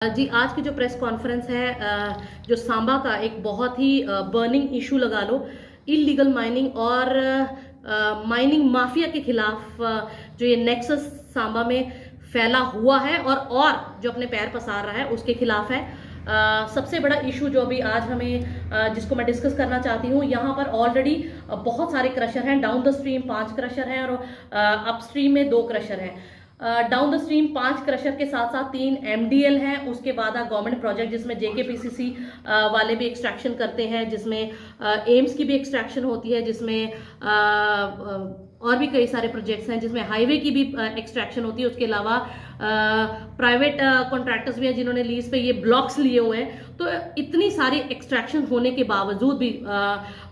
जी, आज की जो प्रेस कॉन्फ्रेंस है जो सांबा का एक बहुत ही बर्निंग इशू लगा लो, इलीगल माइनिंग और माइनिंग माफिया के खिलाफ जो ये नेक्सस सांबा में फैला हुआ है और जो अपने पैर पसार रहा है उसके खिलाफ है। सबसे बड़ा इशू जो अभी आज हमें जिसको मैं डिस्कस करना चाहती हूँ, यहाँ पर ऑलरेडी बहुत सारे क्रशर हैं। डाउन द स्ट्रीम 5 क्रशर हैं और अप स्ट्रीम में 2 क्रशर हैं। डाउन द स्ट्रीम 5 क्रशर के साथ साथ 3 MDL हैं। उसके बाद गवर्नमेंट प्रोजेक्ट जिसमें JKPCC वाले भी एक्सट्रैक्शन करते हैं, जिसमें एम्स की भी एक्सट्रैक्शन होती है, जिसमें और भी कई सारे प्रोजेक्ट्स हैं जिसमें हाईवे की भी एक्सट्रैक्शन होती है। उसके अलावा प्राइवेट कॉन्ट्रैक्टर्स भी हैं जिन्होंने लीज पे ये ब्लॉक्स लिए हुए हैं। तो इतनी सारी एक्सट्रैक्शन होने के बावजूद भी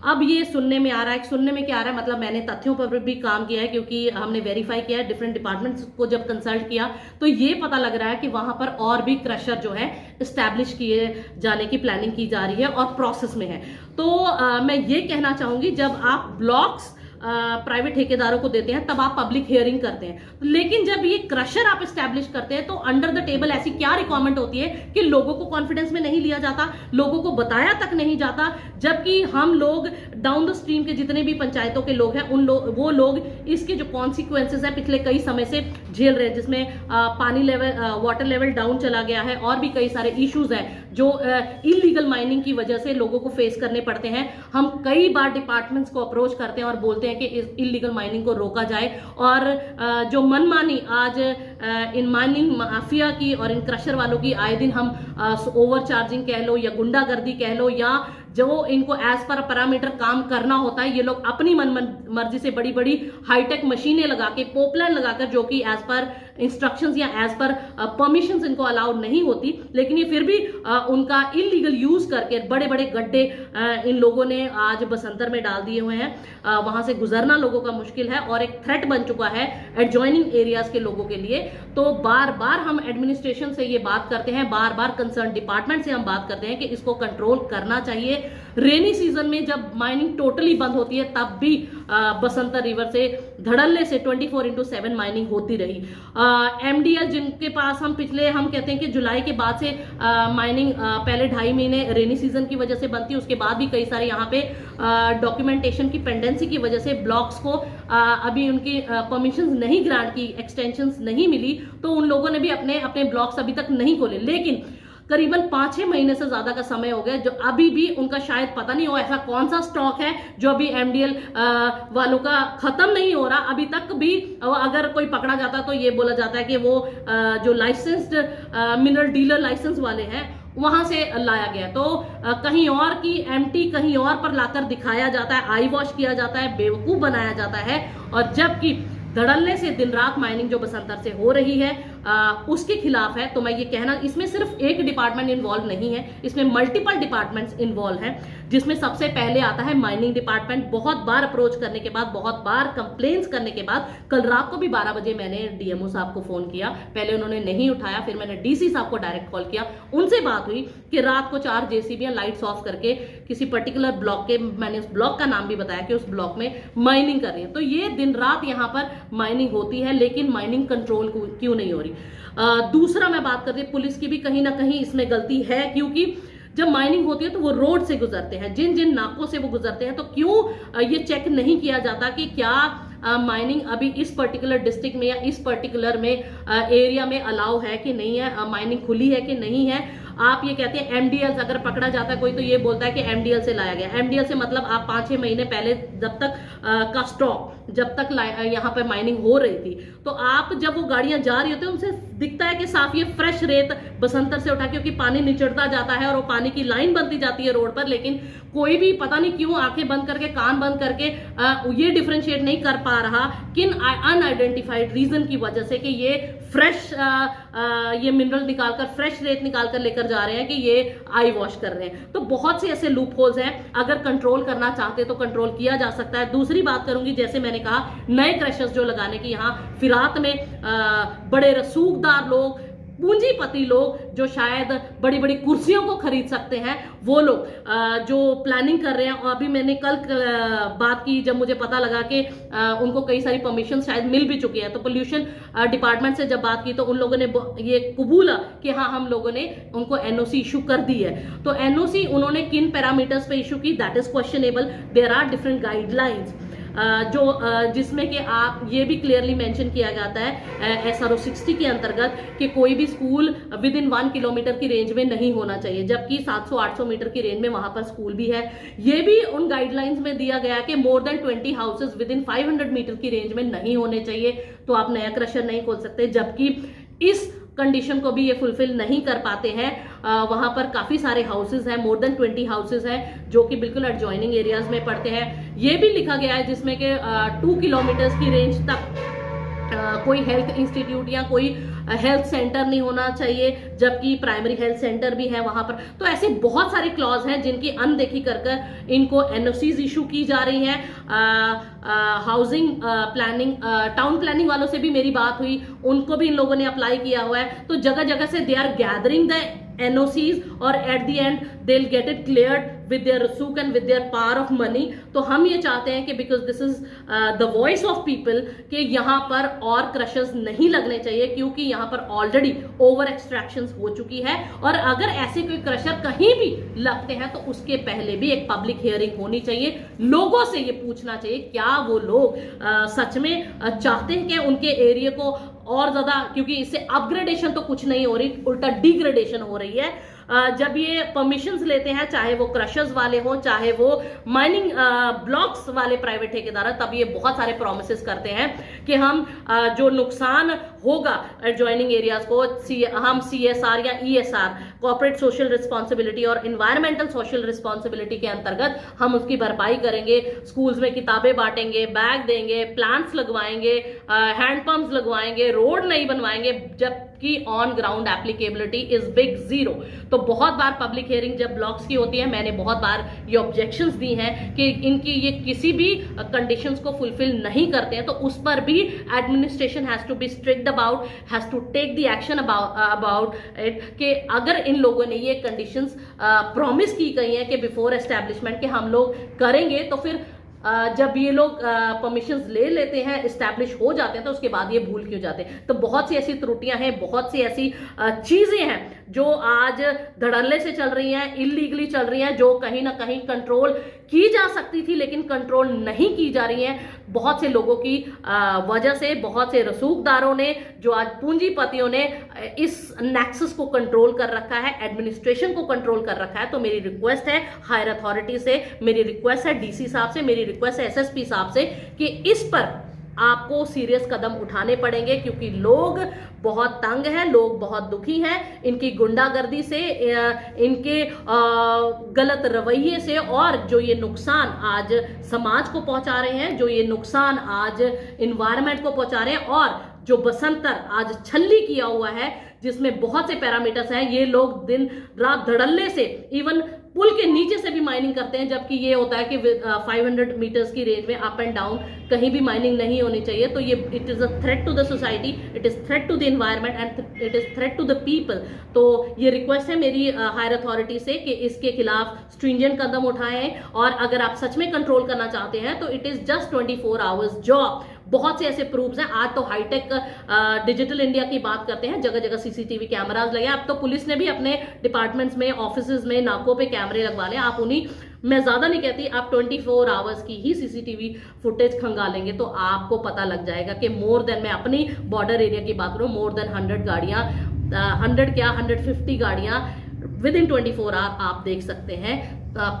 अब ये सुनने में आ रहा है। सुनने में क्या आ रहा है, मतलब मैंने तथ्यों पर भी काम किया है, क्योंकि हमने वेरीफाई किया है, डिफरेंट डिपार्टमेंट्स को जब कंसल्ट किया तो ये पता लग रहा है कि वहां पर और भी क्रशर जो है इस्टेब्लिश किए जाने की प्लानिंग की जा रही है और प्रोसेस में है। तो मैं ये कहना चाहूंगी, जब आप ब्लॉक्स प्राइवेट ठेकेदारों को देते हैं तब आप पब्लिक हियरिंग करते हैं, लेकिन जब ये क्रशर आप एस्टैब्लिश करते हैं तो अंडर द टेबल ऐसी क्या रिक्वायरमेंट होती है कि लोगों को कॉन्फिडेंस में नहीं लिया जाता, लोगों को बताया तक नहीं जाता। जबकि हम लोग डाउन द स्ट्रीम के जितने भी पंचायतों के लोग हैं वो लोग इसके जो कॉन्सिक्वेंसेस है पिछले कई समय से झेल रहे हैं, जिसमें पानी लेवल वाटर लेवल डाउन चला गया है और भी कई सारे इश्यूज हैं जो इलीगल माइनिंग की वजह से लोगों को फेस करने पड़ते हैं। हम कई बार डिपार्टमेंट्स को अप्रोच करते हैं और बोलते हैं कि इस इलीगल माइनिंग को रोका जाए, और जो मनमानी आज इन माइनिंग माफिया की और इन क्रशर वालों की आए दिन हम ओवर चार्जिंग कह लो या गुंडागर्दी कह लो, या जो इनको एज पर पैरामीटर काम करना होता है, ये लोग अपनी मर्जी से बड़ी बड़ी हाईटेक मशीनें लगा के, पोपलाइन लगाकर, जो कि एज पर इंस्ट्रक्शंस या एज पर परमिशंस इनको अलाउड नहीं होती, लेकिन ये फिर भी उनका इलीगल यूज करके बड़े बड़े गड्ढे इन लोगों ने आज बसंतर में डाल दिए हुए हैं। वहां से गुजरना लोगों का मुश्किल है और एक थ्रेट बन चुका है एडजॉइनिंग एरियाज के लोगों के लिए। तो बार बार हम एडमिनिस्ट्रेशन से ये बात करते हैं, बार बार कंसर्न डिपार्टमेंट से हम बात करते हैं कि इसको कंट्रोल करना चाहिए। रेनी सीजन में जब माइनिंग टोटली बंद होती है तब भी बसंतर रिवर से धड़ल्ले से 24/7 माइनिंग होती रही। MDL जिनके पास हम कहते हैं कि जुलाई के बाद से माइनिंग पहले 2.5 महीने रेनी सीजन की वजह से बनती है, उसके बाद भी कई सारे यहाँ पे डॉक्यूमेंटेशन की पेंडेंसी की वजह से ब्लॉक्स को अभी उनकी परमिशंस नहीं ग्रांट की, एक्सटेंशंस नहीं मिली, तो उन लोगों ने भी अपने ब्लॉक्स अभी तक नहीं खोले। लेकिन करीबन 5-6 महीने से ज्यादा का समय हो गया, जो अभी भी उनका शायद पता नहीं हो ऐसा कौन सा स्टॉक है जो अभी MDL वालों का खत्म नहीं हो रहा। अभी तक भी अगर कोई पकड़ा जाता तो ये बोला जाता है कि वो जो लाइसेंस्ड मिनरल डीलर लाइसेंस वाले हैं वहां से लाया गया, तो कहीं और की एम्प्टी कहीं और पर लाकर दिखाया जाता है, आई वॉश किया जाता है, बेवकूफ बनाया जाता है। और जबकि धड़ल्ले से दिन रात माइनिंग जो बसंतर से हो रही है उसके खिलाफ है। तो मैं ये कहना, इसमें सिर्फ एक डिपार्टमेंट इन्वॉल्व नहीं है, इसमें मल्टीपल डिपार्टमेंट्स इन्वॉल्व हैं, जिसमें सबसे पहले आता है माइनिंग डिपार्टमेंट। बहुत बार अप्रोच करने के बाद, बहुत बार कंप्लेंट्स करने के बाद, कल रात को भी 12 बजे मैंने DMO साहब को फोन किया, पहले उन्होंने नहीं उठाया, फिर मैंने DC साहब को डायरेक्ट कॉल किया, उनसे बात हुई कि रात को 4 JCB लाइट्स ऑफ करके किसी पर्टिकुलर ब्लॉक के, मैंने उस ब्लॉक का नाम भी बताया कि उस ब्लॉक में माइनिंग कर रही है। तो ये दिन रात यहाँ पर माइनिंग होती है, लेकिन माइनिंग कंट्रोल क्यों नहीं हो रही। दूसरा मैं बात करती हूँ, पुलिस की भी कहीं ना कहीं इसमें गलती है, क्योंकि जब माइनिंग होती है तो वो रोड से गुजरते हैं, जिन जिन नाकों से वो गुजरते हैं, तो क्यों ये चेक नहीं किया जाता कि क्या माइनिंग अभी इस पर्टिकुलर डिस्ट्रिक्ट में या इस पर्टिकुलर में एरिया में अलाउ है कि नहीं है, माइनिंग खुली है कि नहीं है। आप ये कहते हैं MDL अगर पकड़ा जाता है कोई तो ये बोलता है कि MDL से लाया गया। MDL से मतलब आप 5-6 महीने पहले जब तक का स्टॉक, जब तक यहाँ पे माइनिंग हो रही थी, तो आप जब वो गाड़ियां जा रही होती है उनसे दिखता है कि साफ ये फ्रेश रेत बसंतर से उठा, क्योंकि पानी निचड़ता जाता है और वो पानी की लाइन बनती जाती है रोड पर, लेकिन कोई भी पता नहीं क्यों आंखें बंद करके, कान बंद करके ये डिफरेंशिएट नहीं कर पा रहा किन अनआइडेंटिफाइड रीजन की वजह से कि ये फ्रेश ये मिनरल निकालकर, फ्रेश रेत निकालकर लेकर जा रहे हैं कि ये आई वॉश कर रहे हैं। तो बहुत से ऐसे लूप होल्स हैं, अगर कंट्रोल करना चाहते तो कंट्रोल किया जा सकता है। दूसरी बात करूंगी, जैसे मैंने कहा, नए क्रशर्स जो लगाने की यहाँ फिरात में बड़े रसूखदार लोग पूंजीपति लोग जो शायद बड़ी बड़ी कुर्सियों को खरीद सकते हैं, वो लोग जो प्लानिंग कर रहे हैं, और अभी मैंने कल बात की जब मुझे पता लगा कि उनको कई सारी परमिशन शायद मिल भी चुकी है, तो पोल्यूशन डिपार्टमेंट से जब बात की तो उन लोगों ने ये कबूला कि हाँ हम लोगों ने उनको एनओसी इशू कर दी है। तो एनओसी उन्होंने किन पैरामीटर्स पे इशू की, that is questionable. There are different guidelines जो जिसमें कि आप ये भी क्लियरली मेंशन किया जाता है SRO 60 के अंतर्गत कि कोई भी स्कूल विद इन 1 किलोमीटर की रेंज में नहीं होना चाहिए, जबकि 700-800 मीटर की रेंज में वहां पर स्कूल भी है। ये भी उन गाइडलाइंस में दिया गया कि more than 20 houses within 500 metre की रेंज में नहीं होने चाहिए, तो आप नया क्रशर नहीं खोल सकते। जबकि इस कंडीशन को भी ये फुलफिल नहीं कर पाते हैं। वहां पर काफी सारे हाउसेज हैं, मोर देन 20 हाउसेज हैं जो कि बिल्कुल एडजॉइनिंग एरियाज में पड़ते हैं। ये भी लिखा गया है जिसमें कि 2 किलोमीटर की रेंज तक कोई हेल्थ इंस्टीट्यूट या कोई हेल्थ सेंटर नहीं होना चाहिए, जबकि प्राइमरी हेल्थ सेंटर भी है वहां पर। तो ऐसे बहुत सारे क्लॉज हैं जिनकी अनदेखी कर इनको एनओसीज इशू की जा रही हैं। हाउसिंग प्लानिंग, टाउन प्लानिंग वालों से भी मेरी बात हुई, उनको भी इन लोगों ने अप्लाई किया हुआ है। तो जगह जगह से they are gathering the NOCs और at the end they will get it cleared with their रसूक and with their power of money. तो हम ये चाहते हैं कि because this is the voice of people कि यहाँ पर और क्रशर्स नहीं लगने चाहिए, क्योंकि यहाँ पर ऑलरेडी ओवर एक्सट्रैक्शन हो चुकी है। और अगर ऐसे कोई क्रशर कहीं भी लगते हैं तो उसके पहले भी एक पब्लिक हियरिंग होनी चाहिए। लोगों से ये पूछना चाहिए क्या वो लोग सच में चाहते हैं कि उनके एरिया को और ज्यादा, क्योंकि इससे अपग्रेडेशन तो कुछ नहीं हो रही, उल्टा डिग्रेडेशन हो रही है। जब ये परमिशंस लेते हैं, चाहे वो क्रशर्स वाले हो, चाहे वो माइनिंग ब्लॉक्स वाले प्राइवेट ठेकेदार, तब ये बहुत सारे प्रोमिसेस करते हैं कि हम जो नुकसान होगा एडजॉइनिंग एरियाज को, हम CSR या ESR, कॉर्पोरेट सोशल रिस्पॉन्सिबिलिटी और इन्वायरमेंटल सोशल रिस्पॉन्सिबिलिटी के अंतर्गत हम उसकी भरपाई करेंगे। स्कूल्स में किताबें बांटेंगे, बैग देंगे, प्लांट्स लगवाएंगे, हैंडपंप्स लगवाएंगे, रोड नहीं बनवाएंगे, जबकि on ground applicability is big zero. तो बहुत बार पब्लिक हियरिंग जब ब्लॉक्स की होती है, मैंने बहुत बार ये ऑब्जेक्शंस दी हैं कि इनकी ये किसी भी कंडीशंस को फुलफिल नहीं करते हैं, तो उस पर भी administration has to be strict about, has to take the action about it, कि अगर इन लोगों ने ये कंडीशंस प्रॉमिस की गई हैं कि बिफोर एस्टैब्लिशमेंट के हम लोग करेंगे, तो फिर जब ये लोग परमिशंस ले लेते हैं, इस्टेब्लिश हो जाते हैं, तो उसके बाद ये भूल क्यों जाते हैं। तो बहुत सी ऐसी त्रुटियां हैं, बहुत सी ऐसी चीजें हैं जो आज धड़ल्ले से चल रही हैं, इलीगली चल रही हैं, जो कहीं ना कहीं कंट्रोल की जा सकती थी लेकिन कंट्रोल नहीं की जा रही हैं। बहुत से लोगों की वजह से, बहुत से रसूखदारों ने, जो आज पूंजीपतियों ने इस नेक्सस को कंट्रोल कर रखा है, एडमिनिस्ट्रेशन को कंट्रोल कर रखा है। तो मेरी रिक्वेस्ट है हायर अथॉरिटी से, मेरी रिक्वेस्ट है DC साहब से, मेरी रिक्वेस्ट है SSP साहब से कि इस पर आपको सीरियस कदम उठाने पड़ेंगे, क्योंकि लोग बहुत तंग हैं, लोग बहुत दुखी हैं इनकी गुंडागर्दी से, इनके गलत रवैये से, और जो ये नुकसान आज समाज को पहुंचा रहे हैं, जो ये नुकसान आज इन्वायरमेंट को पहुंचा रहे हैं, और जो बसंतर आज छल्ली किया हुआ है जिसमें बहुत से पैरामीटर्स हैं। ये लोग दिन रात धड़ल्ले से इवन पुल के नीचे से भी माइनिंग करते हैं, जबकि ये होता है कि 500 मीटर्स की रेंज में अप एंड डाउन कहीं भी माइनिंग नहीं होनी चाहिए। तो ये it is a threat to the society, it is threat to the environment and it is threat to the people. तो ये रिक्वेस्ट है मेरी हायर अथॉरिटी से कि इसके खिलाफ स्ट्रिंजेंट कदम उठाएं, और अगर आप सच में कंट्रोल करना चाहते हैं तो it is just 24 hours job. बहुत से ऐसे प्रूफ्स हैं। आज तो हाईटेक डिजिटल इंडिया की बात करते हैं, जगह जगह CCTV कैमराज लगे। अब तो पुलिस ने भी अपने डिपार्टमेंट्स में, ऑफिसेज में, नाकों पे कैमरे लगवा लें। आप उन्हीं, मैं ज्यादा नहीं कहती, आप 24 आवर्स की ही CCTV फुटेज खंगालेंगे तो आपको पता लग जाएगा कि मोर देन, मैं अपनी बॉर्डर एरिया की बात करूं, मोर देन 100 गाड़ियां, 100 क्या 150 गाड़ियां विद इन 24 आवर आप देख सकते हैं,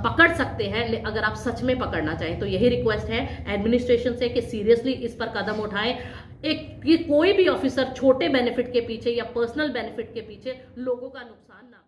पकड़ सकते हैं, अगर आप सच में पकड़ना चाहें। तो यही रिक्वेस्ट है एडमिनिस्ट्रेशन से कि सीरियसली इस पर कदम उठाएं। ये कोई भी ऑफिसर छोटे बेनिफिट के पीछे या पर्सनल बेनिफिट के पीछे लोगों का नुकसान ना